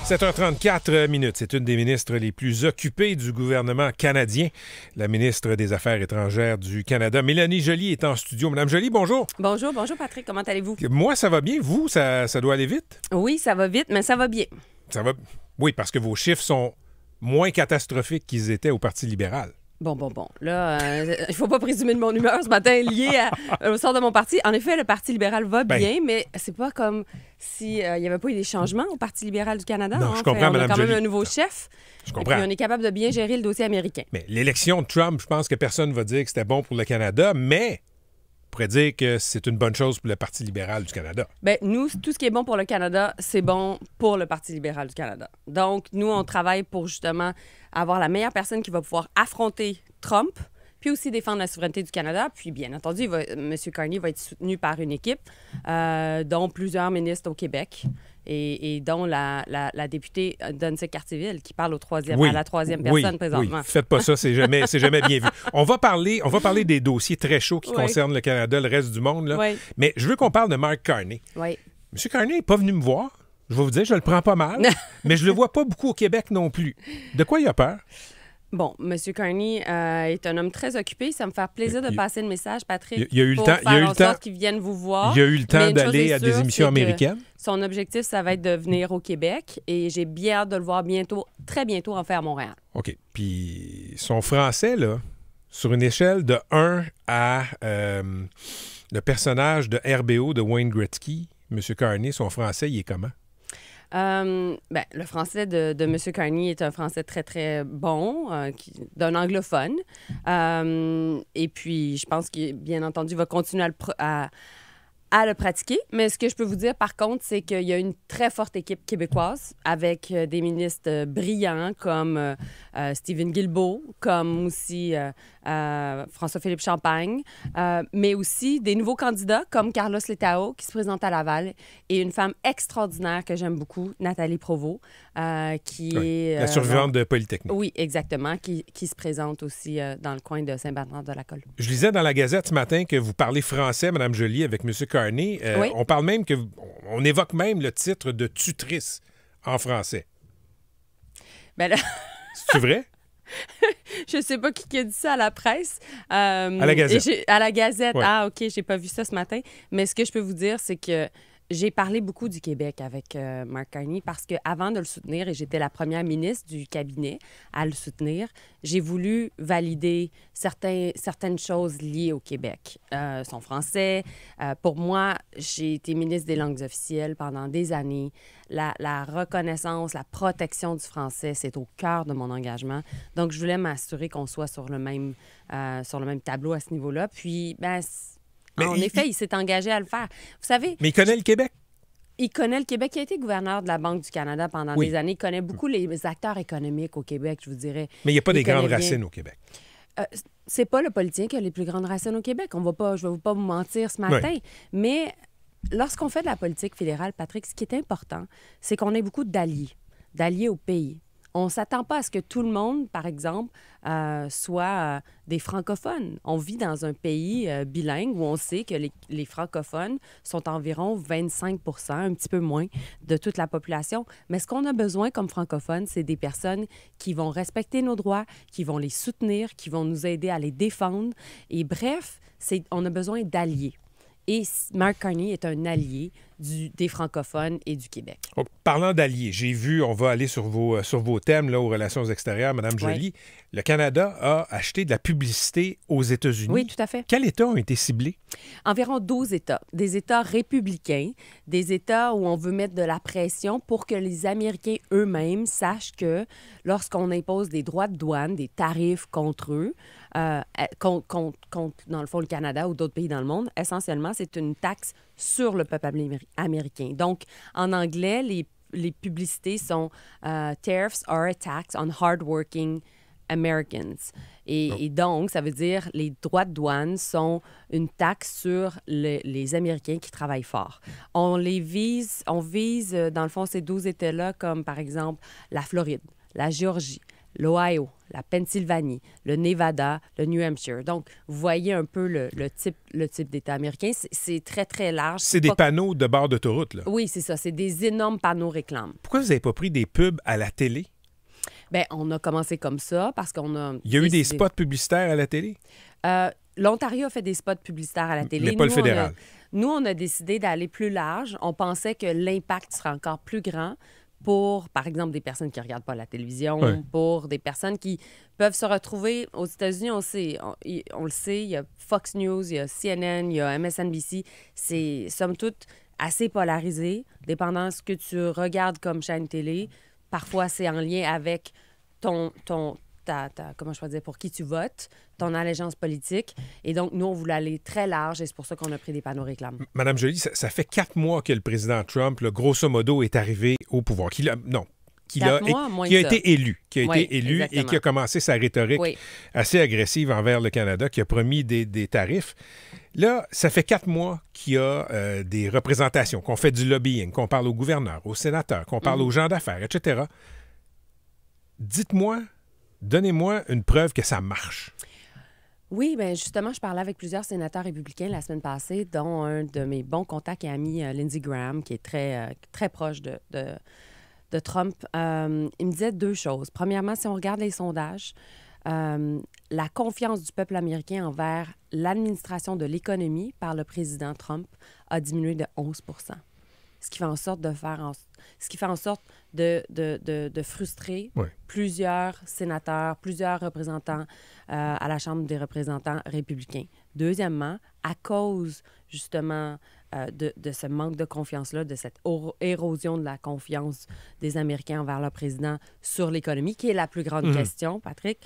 7h34 minutes. C'est une des ministres les plus occupées du gouvernement canadien. La ministre des Affaires étrangères du Canada, Mélanie Joly, est en studio. Madame Joly, bonjour. Bonjour Patrick. Comment allez-vous? Moi, ça va bien. Vous, ça doit aller vite? Oui, ça va vite, mais ça va bien. Ça va... Oui, parce que vos chiffres sont moins catastrophiques qu'ils étaient au Parti libéral. Bon. Là, il faut pas présumer de mon humeur ce matin lié au sort de mon parti. En effet, le Parti libéral va bien, mais c'est pas comme s'il n'y avait pas eu des changements au Parti libéral du Canada. Non, je comprends, Mme Joly. On a quand même un nouveau chef. chef. Je comprends. Et puis, on est capable de bien gérer le dossier américain. Mais l'élection de Trump, je pense que personne ne va dire que c'était bon pour le Canada, mais on pourrait dire que c'est une bonne chose pour le Parti libéral du Canada. Bien, nous, tout ce qui est bon pour le Canada, c'est bon pour le Parti libéral du Canada. Donc, nous, on travaille pour justement avoir la meilleure personne qui va pouvoir affronter Trump, puis aussi défendre la souveraineté du Canada. Puis, bien entendu, M. Carney va être soutenu par une équipe, dont plusieurs ministres au Québec et dont la députée Dunsink Cartierville, qui parle à la troisième personne présentement. Oui, faites pas ça, c'est jamais bien vu. On va parler des dossiers très chauds qui concernent le Canada, le reste du monde. Là. Oui. Mais je veux qu'on parle de Mark Carney. Oui. M. Carney n'est pas venu me voir. Je vais vous dire, je le prends pas mal, mais je le vois pas beaucoup au Québec non plus. De quoi il a peur? Bon, M. Carney est un homme très occupé. Ça me fait plaisir de passer le message, Patrick. Il y a eu le temps qu'il vienne vous voir. Il y a eu le temps d'aller à des émissions américaines. Son objectif, ça va être de venir au Québec et j'ai bien hâte de le voir bientôt, très bientôt, en faire à Montréal. OK. Puis son français, là, sur une échelle de 1 à le personnage de RBO de Wayne Gretzky, M. Carney, son français, il est comment? Le français de M. Carney est un français très, très bon, d'un anglophone. Et puis, je pense qu'il, bien entendu, va continuer à le pratiquer. Mais ce que je peux vous dire, par contre, c'est qu'il y a une très forte équipe québécoise avec des ministres brillants comme Stephen Guilbeault, comme aussi François-Philippe Champagne, mais aussi des nouveaux candidats comme Carlos Letao, qui se présente à Laval, et une femme extraordinaire que j'aime beaucoup, Nathalie Provost, qui est... la survivante de Polytechnique. Oui, exactement, qui se présente aussi dans le coin de Saint-Bernard-de-la-Colle. Je lisais dans la Gazette ce matin que vous parlez français, Mme Joly, avec M. Carney. Oui. On parle même on évoque même le titre de tutrice en français. Ben là... C'est vrai? Je sais pas qui a dit ça à la presse. À la Gazette. À la Gazette. Ouais. Ah, OK, j'ai pas vu ça ce matin. Mais ce que je peux vous dire, c'est que j'ai parlé beaucoup du Québec avec Mark Carney parce qu'avant de le soutenir, et j'étais la première ministre du cabinet à le soutenir, j'ai voulu valider certaines choses liées au Québec. Son français. Pour moi, j'ai été ministre des langues officielles pendant des années. La reconnaissance, la protection du français, c'est au cœur de mon engagement. Donc, je voulais m'assurer qu'on soit sur le même tableau à ce niveau-là. Puis, en effet, il s'est engagé à le faire. Vous savez... Mais il connaît le Québec? Il connaît le Québec. Il a été gouverneur de la Banque du Canada pendant des années. Il connaît beaucoup les acteurs économiques au Québec, je vous dirais. Mais il n'y a pas des grandes racines au Québec. C'est pas le politicien qui a les plus grandes racines au Québec. Je ne vais pas vous mentir ce matin. Oui. Mais lorsqu'on fait de la politique fédérale, Patrick, ce qui est important, c'est qu'on ait beaucoup d'alliés au pays. On ne s'attend pas à ce que tout le monde, par exemple, soit des francophones. On vit dans un pays bilingue où on sait que les francophones sont environ 25 %, un petit peu moins, de toute la population. Mais ce qu'on a besoin comme francophones, c'est des personnes qui vont respecter nos droits, qui vont les soutenir, qui vont nous aider à les défendre. Et bref, on a besoin d'alliés. Et Mark Carney est un allié des francophones et du Québec. Parlant d'alliés, j'ai vu, on va aller sur vos thèmes là, aux relations extérieures, Mme Joly. Oui. Le Canada a acheté de la publicité aux États-Unis. Oui, tout à fait. Quels États ont été ciblés? Environ 12 États. Des États républicains, des États où on veut mettre de la pression pour que les Américains eux-mêmes sachent que lorsqu'on impose des droits de douane, des tarifs contre eux, contre, dans le fond, le Canada ou d'autres pays dans le monde, essentiellement, c'est une taxe sur le peuple américain. Donc, en anglais, les publicités sont Tariffs are a tax on hard-working Americans. Et donc, ça veut dire les droits de douane sont une taxe sur les Américains qui travaillent fort. On vise, dans le fond, ces 12 États-là, comme par exemple la Floride, la Géorgie, l'Ohio, la Pennsylvanie, le Nevada, le New Hampshire. Donc, vous voyez un peu le type d'État américain. C'est très, très large. C'est des panneaux de bord d'autoroute, là. Oui, c'est ça. C'est des énormes panneaux réclames. Pourquoi vous n'avez pas pris des pubs à la télé? Bien, on a commencé comme ça parce qu'on a... Il y a eu des spots publicitaires à la télé? L'Ontario a fait des spots publicitaires à la télé. Mais pas le fédéral. Nous, on a décidé d'aller plus large. On pensait que l'impact serait encore plus grand pour, par exemple, des personnes qui ne regardent pas la télévision, pour des personnes qui peuvent se retrouver aux États-Unis. On le sait, il y a Fox News, il y a CNN, il y a MSNBC. C'est, somme toute, assez polarisé, dépendant de ce que tu regardes comme chaîne télé. Parfois, c'est en lien avec comment je peux dire, pour qui tu votes, ton allégeance politique. Et donc, nous, on voulait aller très large et c'est pour ça qu'on a pris des panneaux réclames. Madame Joly, ça fait 4 mois que le président Trump, là, grosso modo, est arrivé au pouvoir. Qui a été élu et qui a commencé sa rhétorique assez agressive envers le Canada, qui a promis des tarifs. Là, ça fait 4 mois qu'il y a des représentations, qu'on fait du lobbying, qu'on parle aux gouverneurs, aux sénateurs, qu'on parle aux gens d'affaires, etc. Dites-moi, donnez-moi une preuve que ça marche. Oui, bien justement, je parlais avec plusieurs sénateurs républicains la semaine passée, dont un de mes bons contacts et amis, Lindsey Graham, qui est très proche de Trump. Il me disait 2 choses. Premièrement, si on regarde les sondages, la confiance du peuple américain envers l'administration de l'économie par le président Trump a diminué de 11 %. Ce qui fait en sorte de frustrer plusieurs sénateurs, plusieurs représentants à la Chambre des représentants républicains. Deuxièmement, à cause justement de ce manque de confiance-là, de cette érosion de la confiance des Américains envers leur président sur l'économie, qui est la plus grande question, Patrick,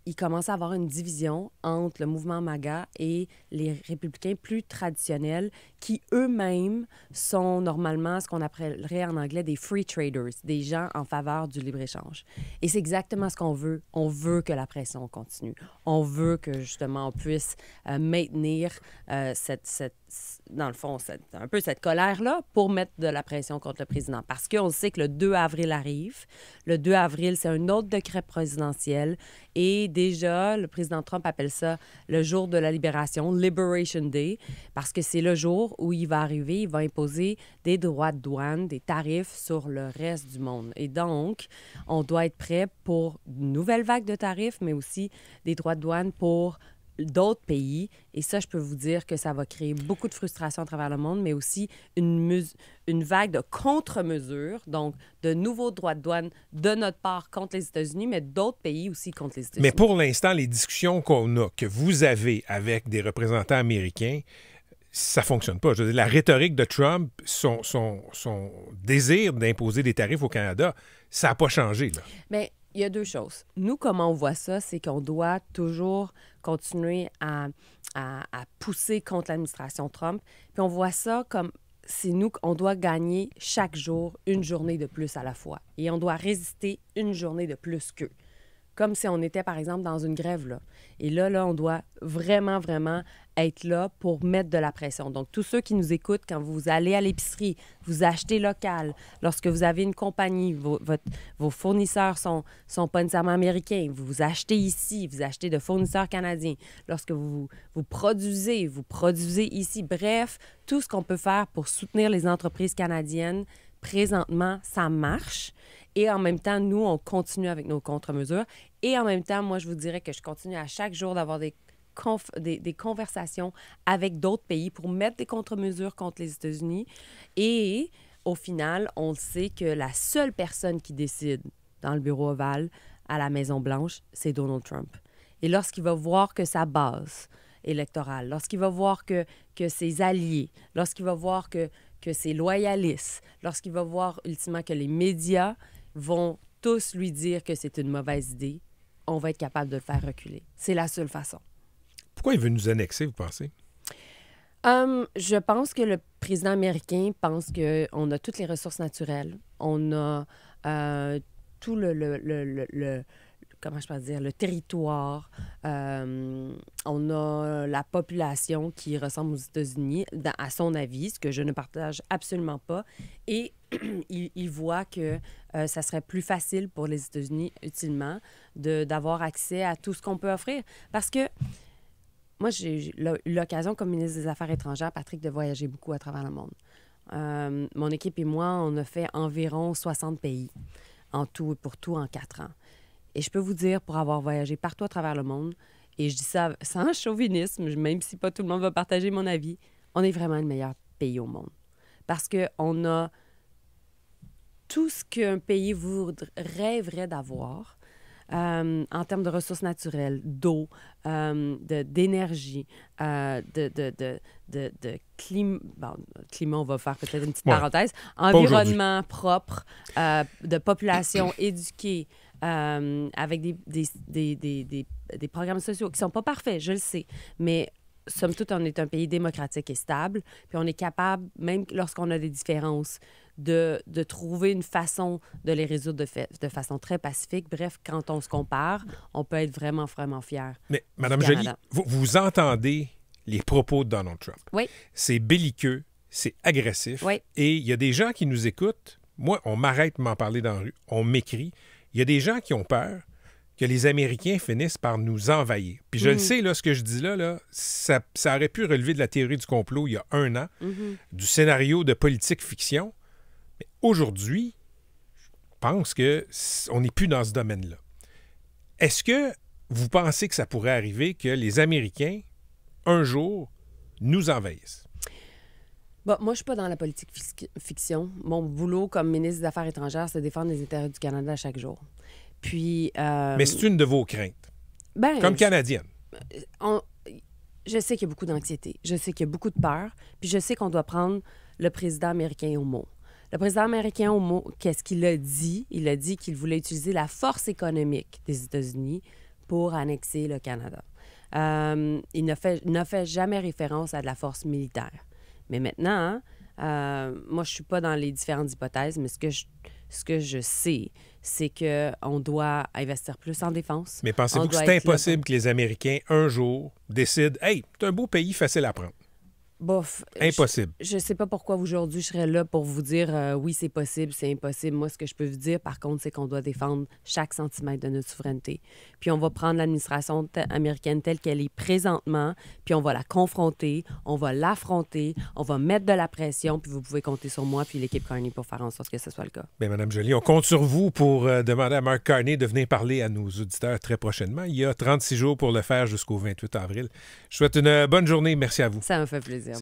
il commence à avoir une division entre le mouvement MAGA et les républicains plus traditionnels qui eux-mêmes sont normalement ce qu'on appellerait en anglais des free traders, des gens en faveur du libre-échange. Et c'est exactement ce qu'on veut. On veut que la pression continue. On veut que, justement, on puisse maintenir dans le fond, un peu cette colère-là pour mettre de la pression contre le président. Parce qu'on sait que le 2 avril arrive. Le 2 avril, c'est un autre décret présidentiel. Et déjà, le président Trump appelle ça le jour de la libération, Liberation Day, parce que c'est le jour où il va arriver, il va imposer des droits de douane, des tarifs sur le reste du monde. Et donc, on doit être prêt pour une nouvelle vague de tarifs, mais aussi des droits de douane pour d'autres pays. Et ça, je peux vous dire que ça va créer beaucoup de frustration à travers le monde, mais aussi une vague de contre-mesures, donc de nouveaux droits de douane de notre part contre les États-Unis, mais d'autres pays aussi contre les États-Unis. Mais pour l'instant, les discussions que vous avez avec des représentants américains, ça fonctionne pas. Je veux dire, la rhétorique de Trump, son désir d'imposer des tarifs au Canada, ça n'a pas changé, là. Mais il y a 2 choses. Nous, comment on voit ça, c'est qu'on doit toujours continuer à pousser contre l'administration Trump. Puis on voit ça comme c'est nous qu'on doit gagner chaque jour une journée de plus à la fois. Et on doit résister une journée de plus qu'eux. Comme si on était, par exemple, dans une grève, là. Et là, on doit vraiment, vraiment être là pour mettre de la pression. Donc, tous ceux qui nous écoutent, quand vous allez à l'épicerie, vous achetez local, lorsque vous avez une compagnie, vos fournisseurs sont pas nécessairement américains, vous achetez ici, vous achetez de fournisseurs canadiens. Lorsque vous produisez ici. Bref, tout ce qu'on peut faire pour soutenir les entreprises canadiennes, présentement, ça marche. Et en même temps, nous, on continue avec nos contre-mesures. Et en même temps, moi, je vous dirais que je continue à chaque jour d'avoir des conversations avec d'autres pays pour mettre des contre-mesures contre les États-Unis. Et au final, on sait que la seule personne qui décide dans le bureau ovale, à la Maison-Blanche, c'est Donald Trump. Et lorsqu'il va voir que sa base électorale, lorsqu'il va voir que ses alliés, lorsqu'il va voir que ses loyalistes, lorsqu'il va voir ultimement que les médias vont tous lui dire que c'est une mauvaise idée, on va être capable de le faire reculer. C'est la seule façon. Pourquoi il veut nous annexer, vous pensez? Je pense que le président américain pense qu'on a toutes les ressources naturelles. On a tout comment je peux dire, le territoire. On a la population qui ressemble aux États-Unis, à son avis, ce que je ne partage absolument pas. Et il voit que ça serait plus facile pour les États-Unis, utilement, d'avoir accès à tout ce qu'on peut offrir. Parce que moi, j'ai eu l'occasion, comme ministre des Affaires étrangères, Patrick, de voyager beaucoup à travers le monde. Mon équipe et moi, on a fait environ 60 pays, en tout et pour tout, en 4 ans. Et je peux vous dire, pour avoir voyagé partout à travers le monde, et je dis ça sans chauvinisme, même si pas tout le monde va partager mon avis, on est vraiment le meilleur pays au monde. Parce qu'on a tout ce qu'un pays rêverait d'avoir en termes de ressources naturelles, d'eau, d'énergie, de climat. Bon, climat, on va faire peut-être une petite parenthèse. Environnement propre, de population éduquée, avec des programmes sociaux qui ne sont pas parfaits, je le sais, mais somme toute, on est un pays démocratique et stable, puis on est capable, même lorsqu'on a des différences, de trouver une façon de les résoudre de façon très pacifique. Bref, quand on se compare, on peut être vraiment, vraiment fiers. Mais, Mme Joly, vous entendez les propos de Donald Trump. Oui. C'est belliqueux, c'est agressif. Oui. Et il y a des gens qui nous écoutent. Moi, on m'arrête de m'en parler dans la rue. On m'écrit. Il y a des gens qui ont peur que les Américains finissent par nous envahir. Puis je le sais, là, ce que je dis là, ça aurait pu relever de la théorie du complot il y a 1 an, du scénario de politique fiction. Mais aujourd'hui, je pense qu'on n'est plus dans ce domaine-là. Est-ce que vous pensez que ça pourrait arriver que les Américains, un jour, nous envahissent? Bon, moi, je ne suis pas dans la politique fiction. Mon boulot comme ministre des Affaires étrangères, c'est de défendre les intérêts du Canada chaque jour. Puis, mais c'est une de vos craintes, comme Canadienne. Je sais qu'il y a beaucoup d'anxiété. Je sais qu'il y a beaucoup de peur. Puis je sais qu'on doit prendre le président américain au mot. Le président américain au mot, qu'est-ce qu'il a dit? Il a dit qu'il voulait utiliser la force économique des États-Unis pour annexer le Canada. Il n'a fait jamais référence à de la force militaire. Mais maintenant, moi, je ne suis pas dans les différentes hypothèses, mais ce que je sais, c'est qu'on doit investir plus en défense. Mais pensez-vous que c'est impossible que les Américains, un jour, décident « Hey, c'est un beau pays facile à prendre ». Bof. Impossible. Je ne sais pas pourquoi aujourd'hui je serais là pour vous dire oui, c'est possible, c'est impossible. Moi, ce que je peux vous dire, par contre, c'est qu'on doit défendre chaque centimètre de notre souveraineté. Puis on va prendre l'administration américaine telle qu'elle est présentement, puis on va la confronter, on va l'affronter, on va mettre de la pression, puis vous pouvez compter sur moi puis l'équipe Carney pour faire en sorte que ce soit le cas. Bien, Mme Joly, on compte sur vous pour demander à Mark Carney de venir parler à nos auditeurs très prochainement. Il y a 36 jours pour le faire jusqu'au 28 avril. Je souhaite une bonne journée. Merci à vous. Ça me fait plaisir.